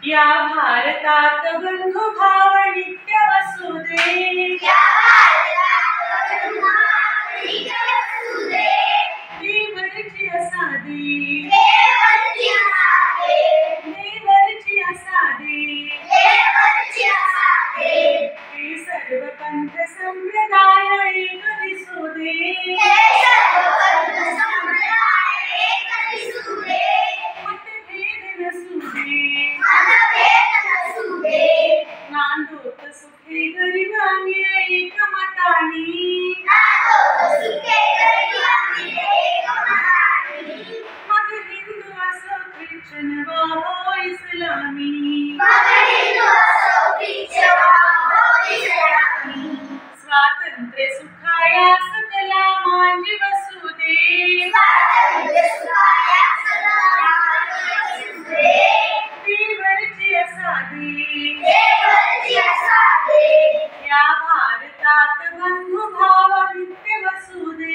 या भारतात बंधु भाव नित्य वसुदे देवरची असादी हे सर्व पंथ संप्रदाय एक दिसुदे मतभेद नसुदे नांदोत सुखे गरिबांनी एक मतानी मग हिंदू असो ख्रिश्चन वा इस्लामी स्वातंत्र्य सुखाया सकला मांजी वसुदे देवरची असादी या भारतात बंधु भाव नित्य वसुदे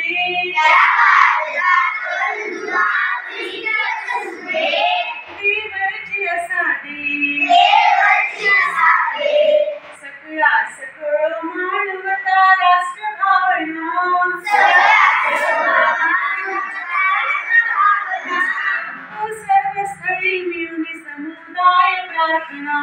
देवरची असादी सकळा सकळ मानवता राष्ट्र भावना सर्व स्थळी मिळून समुदाय प्रार्थना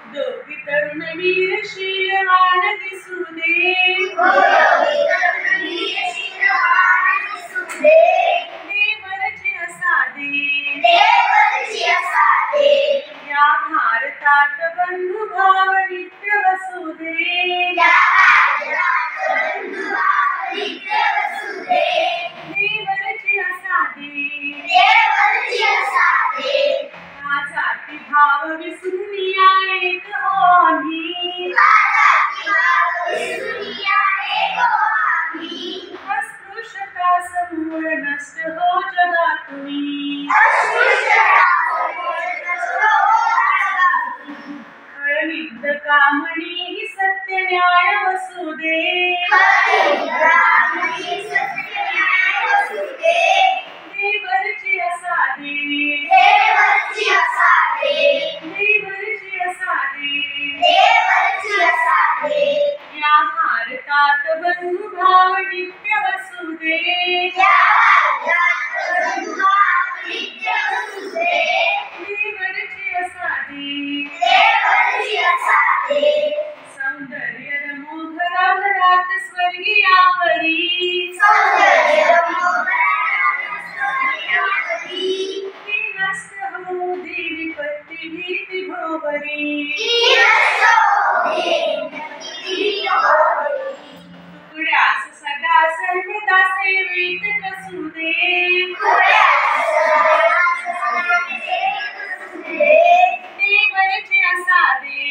उद्योगी तरुण वीरशीलवान दिसुदे देवरची असादी या भारतात बंधु भाव नित्य वसुदे देवरची असादी हा जाती भाव विसरून या एक होनी अस्पृश्यता समूळ नष्ट हो जगातून खळनिंद कामणी ही सत्य न्याय वसुदे देवरची असादी देवरची असादी या भारतात बंधु भाव नित्य वसुदे देवरची असादी सौंदर्य रमो घराघरात स्वर्गीया परी ही नष्ट हो देवी पत्ती भीती भोवरी तुकड्यास सदा सर्वदा सेवित कसुदे देवरची असादी